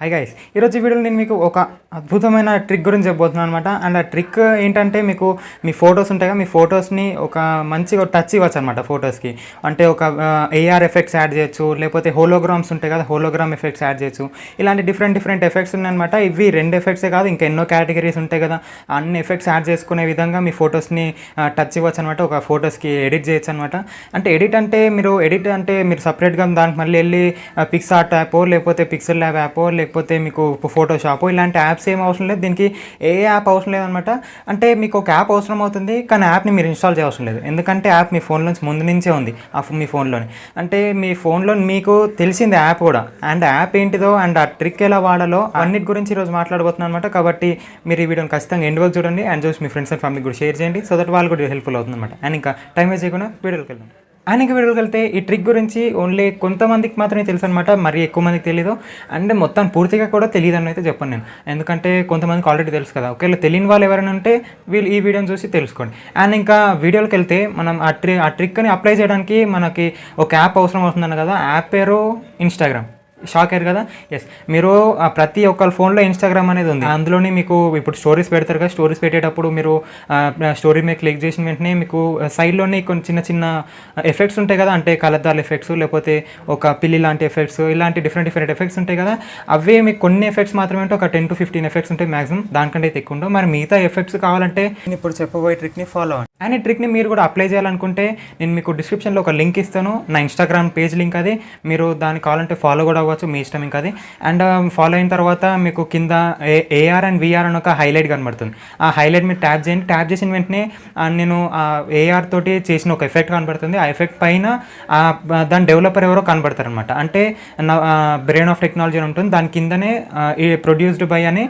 Hi guys, ఈరోజు వీడియోలో నేను మీకు ఒక అద్భుతమైన ట్రిక్ గురించి చెప్పబోతున్నాను అనమాట. అండ్ ఆ ట్రిక్ ఏంటంటే, మీకు మీ ఫొటోస్ ఉంటాయి కదా, మీ ఫొటోస్ని ఒక మంచిగా టచ్ ఇవ్వచ్చు అనమాట ఫొటోస్కి. అంటే ఒక ఏఆర్ ఎఫెక్ట్స్ యాడ్ చేయొచ్చు, లేకపోతే హోలోగ్రామ్స్ ఉంటాయి కదా, హోలోగ్రామ్ ఎఫెక్ట్స్ యాడ్ చేయొచ్చు. ఇలాంటి డిఫరెంట్ ఎఫెక్ట్స్ ఉన్నాయన్నమాట. ఇవి 2 ఎఫెక్ట్సే కాదు, ఇంకా ఎన్నో కేటగిరీస్ ఉంటాయి కదా. అన్ని ఎఫెక్ట్స్ యాడ్ చేసుకునే విధంగా మీ ఫొటోస్ని టచ్ ఇవ్వచ్చు అనమాట. ఒక ఫొటోస్కి ఎడిట్ చేయొచ్చు అనమాట. అంటే ఎడిట్ అంటే మీరు సపరేట్గా దానికి మళ్ళీ వెళ్ళి పిక్సార్ట్ యాపో, లేకపోతే పిక్సెల్ ల్యాబ్ యాపో, లేకపోతే మీకు ఫోటోషాప్ ఇలాంటి యాప్స్ ఏం అవసరం లేదు. దీనికి ఏ యాప్ అవసరం లేదనమాట. అంటే మీకు ఒక యాప్ అవసరం అవుతుంది, కానీ యాప్ని మీరు ఇన్స్టాల్ చేయవసరం లేదు. ఎందుకంటే యాప్ మీ ఫోన్లో ముందు నుంచే ఉంది. మీ ఫోన్లోని అంటే మీ ఫోన్లో మీకు తెలిసింది యాప్ కూడా. అండ్ యాప్ ఏంటిదో అండ్ ఆ ట్రిక్ ఎలా వాడాలో అన్నిటి గురించి ఈరోజు మాట్లాడబోతున్నాను అనమాట. కాబట్టి మీరు ఈ వీడియోని ఖచ్చితంగా ఎండ్ వరకు చూడండి. అండ్ చూసి మీ ఫ్రెండ్స్ అండ్ ఫ్యామిలీకి కూడా షేర్ చేయండి, సో దట్ వాళ్ళు కూడా హెల్ప్ఫుల్ అవుతుంది అనమాట. అండ్ ఇంకా టైం వేస్ట్ చేయకుండా వీడియోకి వెళ్దాం. వీడియోకి వెళ్తే ఈ ట్రిక్ గురించి ఓన్లీ కొంతమందికి మాత్రమే తెలుసు అనమాట, మరీ ఎక్కువ మందికి తెలియదు. అండ్ మొత్తం పూర్తిగా కూడా తెలియదు అని అయితే చెప్పాను నేను, ఎందుకంటే కొంతమందికి ఆల్రెడీ తెలుసు కదా. ఒకవేళ తెలియని వాళ్ళు ఎవరైనా ఉంటే వీళ్ళు ఈ వీడియోని చూసి తెలుసుకోండి. అండ్ ఇంకా వీడియోకి వెళ్తే మనం ఆ ట్రిక్ని అప్లై చేయడానికి మనకి ఒక యాప్ అవసరం అవుతుందన్న కదా. యాప్ పేరు ఇన్స్టాగ్రామ్. షాక్ అయ్యారు కదా. ఎస్, మీరు ప్రతి ఒక్కరి ఫోన్లో ఇన్స్టాగ్రామ్ అనేది ఉంది. అందులోనే మీకు ఇప్పుడు స్టోరీస్ పెడతారు కదా, స్టోరీస్ పెట్టేటప్పుడు మీరు స్టోరీ మీద క్లిక్ చేసిన వెంటనే మీకు సైడ్లోనే కొన్ని చిన్న ఎఫెక్ట్స్ ఉంటాయి కదా. అంటే కలర్దాల్ ఎఫెక్ట్స్, లేకపోతే ఒక పిల్లి లాంటి ఎఫెక్ట్స్, ఇలాంటి డిఫరెంట్ ఎఫెక్ట్స్ ఉంటాయి కదా. అవే మీకు కొన్ని ఎఫెక్ట్స్ మాత్రమే ఉంటే ఒక 10 to 15 ఎఫెక్ట్స్ ఉంటాయి మ్యాక్సిమం. దానికంటే అయితే ఎక్కువ ఉండవు. మరి మిగతా ఎఫెక్ట్స్ కావాలంటే నేను ఇప్పుడు చెప్పబోయే ట్రిక్ని ఫాలో అవ్వండి. అండ్ ఈ ట్రిక్ని మీరు కూడా అప్లై చేయాలనుకుంటే నేను మీకు డిస్క్రిప్షన్లో ఒక లింక్ ఇస్తాను, నా ఇన్స్టాగ్రామ్ పేజ్ లింక్. అది మీరు దాన్ని కావాలంటే ఫాలో కూడా అవ్వచ్చు, మీ ఇష్టం ఇంకా అది. అండ్ ఫాలో అయిన తర్వాత మీకు కింద ఏఆర్ అండ్ విఆర్ అని ఒక హైలైట్ కనబడుతుంది. ఆ హైలైట్ మీరు ట్యాప్ చేయండి. ట్యాప్ చేసిన వెంటనే నేను ఏఆర్ తోటి చేసిన ఒక ఎఫెక్ట్ కనబడుతుంది. ఆ ఎఫెక్ట్ పైన దాని డెవలపర్ ఎవరో కనబడతారు అనమాట. అంటే బ్రెయిన్ ఆఫ్ టెక్నాలజీ అని ఉంటుంది, దాని కిందనే ప్రొడ్యూస్డ్ బై అని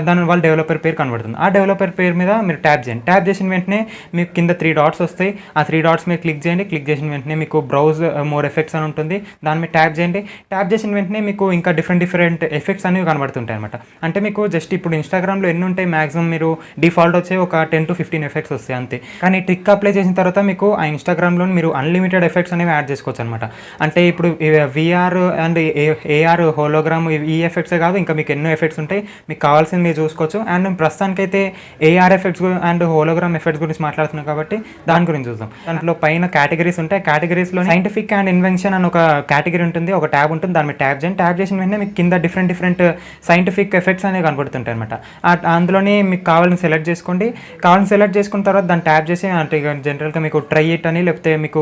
దాని వాళ్ళ డెవలపర్ పేరు కనబడుతుంది. ఆ డెవలపర్ పేరు మీద మీరు ట్యాప్ చేయండి. ట్యాప్ చేసిన వెంటనే మీకు కింద 3 డాట్స్ వస్తాయి. ఆ 3 డాట్స్ మీద క్లిక్ చేయండి. క్లిక్ చేసిన వెంటనే మీకు బ్రౌజ్ మోర్ ఎఫెక్ట్స్ అని ఉంటుంది, దాని మీద ట్యాప్ చేయండి. ట్యాప్ చేసిన వెంటనే మీకు ఇంకా డిఫరెంట్ ఎఫెక్ట్స్ అనేవి కనబడుతుంటాయి అనమాట. అంటే మీకు జస్ట్ ఇప్పుడు ఇన్స్టాగ్రామ్లో ఎన్ని ఉంటాయి, మ్యాక్సిమం మీరు డిఫాల్ట్ వచ్చే ఒక 10 to 15 ఎఫెక్ట్స్ వస్తాయి అంతే. కానీ ట్రిక్ అప్లై చేసిన తర్వాత మీకు ఆ ఇన్స్టాగ్రామ్లో మీరు అన్లిమిటెడ్ ఎఫెక్ట్స్ అనేవి యాడ్ చేసుకోవచ్చు అనమాట. అంటే ఇప్పుడు విఆర్ అండ్ ఏఆర్ హోలోగ్రామ్ ఈ ఎఫెక్ట్సే కాదు, ఇంకా మీకు ఎన్నో ఎఫెక్ట్స్ ఉంటాయి. మీకు కావాల్సింది మీరు చూసుకోవచ్చు. అండ్ ప్రస్తుతానికైతే AR effects and hologram effects గురించి మాట్లాడుతున్నాం కాబట్టి దాని గురించి చూద్దాం. దాంట్లో పైన కేటగిరీస్ ఉంటాయి. కేటగిరీస్లో సైంటిఫిక్ అండ్ ఇన్వెన్షన్ అని ఒక కేటగిరీ ఉంటుంది, ఒక ట్యాబ్ ఉంటుంది. దాని మీద ట్యాప్ చేయండి. ట్యాప్ చేసిన వెంటనే మీకు కింద డిఫరెంట్ సైంటిఫిక్ ఎఫెక్ట్స్ అనేవి కనబడుతుంటాయి అనమాట. అందులోనే మీకు కావాలని సెలెక్ట్ చేసుకోండి. సెలెక్ట్ చేసుకున్న తర్వాత దాన్ని ట్యాప్ చేసి, అంటే జనరల్గా మీకు ట్రై ఇట్ అని, లేకపోతే మీకు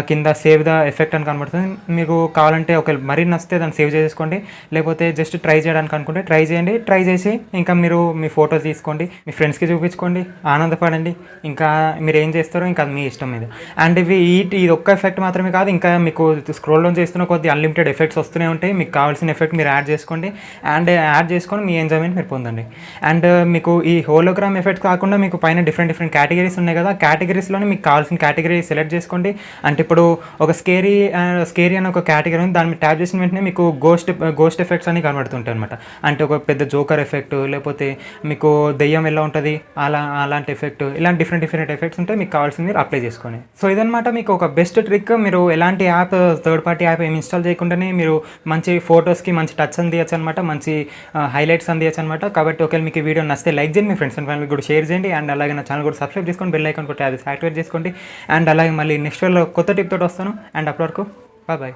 కింద సేవ్ ద ఎఫెక్ట్ అని కనబడుతుంది. మీకు కావాలంటే ఒక మరీ నచ్చితే దాన్ని సేవ్ చేసుకోండి, లేకపోతే జస్ట్ ట్రై చేయడానికి అనుకుంటే ట్రై చేయండి. ట్రై చేసి ఇంకా మీరు మీ ఫోటో తీసుకోండి, మీ ఫ్రెండ్స్కి చూపించుకోండి, ఆనందపడండి. ఇంకా మీరు ఏం చేస్తారో ఇంకా అది మీ ఇష్టం మీద. అండ్ ఇది ఒక్క ఎఫెక్ట్ మాత్రమే కాదు, ఇంకా మీకు స్క్రోల్ డౌన్ చేస్తున్న కొద్ది అన్లిమిటెడ్ ఎఫెక్ట్స్ వస్తూనే ఉంటాయి. మీకు కావాల్సిన ఎఫెక్ట్ మీరు యాడ్ చేసుకోండి. అండ్ యాడ్ చేసుకొని మీ ఎంజాయ్మెంట్ మీరు పొందండి. అండ్ మీకు ఈ హోలోగ్రామ్ ఎఫెక్ట్స్ కాకుండా మీకు పైన డిఫరెంట్ కేటగిరీస్ ఉన్నాయి కదా. కేటగిరీస్లోనే మీకు కావాల్సిన కేటగిరీ సెలెక్ట్ చేసుకోండి. అంటే ఇప్పుడు ఒక స్కేరీ అని ఒక కేటగిరీ ఉంది, దాన్ని ట్యాప్ చేసిన వెంటనే మీకు గోస్ట్ ఎఫెక్ట్స్ అని కనబడుతుంటాయి అనమాట. అంటే ఒక పెద్ద జోకర్ ఎఫెక్ట్, లేకపోతే మీకు దెయ్యం ఎలా ఉంటుంది అలాంటి ఎఫెక్ట్, ఇలాంటి డిఫరెంట్ ఎఫెక్ట్స్ ఉంటే మీకు కావాల్సింది మీరు అప్లై చేసుకోండి. సో ఇదనమాట మీకు ఒక బెస్ట్ ట్రిక్. మీరు ఎలాంటి యాప్, థర్డ్ పార్టీ యాప్ ఏమి ఇన్స్టాల్ చేయకుండానే మీరు మంచి ఫోటోస్కి మంచి టచ్ అందియచ్చు అనమాట, మంచి హైలైట్స్ అందియచ్చు అనమాట. కాబట్టి ఒకవేళ మీకు ఈ వీడియో నచ్చితే లైక్ చేయండి, మీ ఫ్రెండ్స్ అండ్ ఫ్యామిలీ కూడా షేర్ చేయండి. అండ్ అలాగే నా ఛానల్ కూడా సబ్స్క్రైబ్ చేసుకోండి, బెల్ ఐకాన్ కొట్టి అది యాక్టివేట్ చేసుకోండి. అండ్ అలాగే మళ్ళీ నెక్స్ట్ వీడియోలో కొత్త టిప్ తోటి వస్తాను. అండ్ అప్పటి వరకు బాయ్.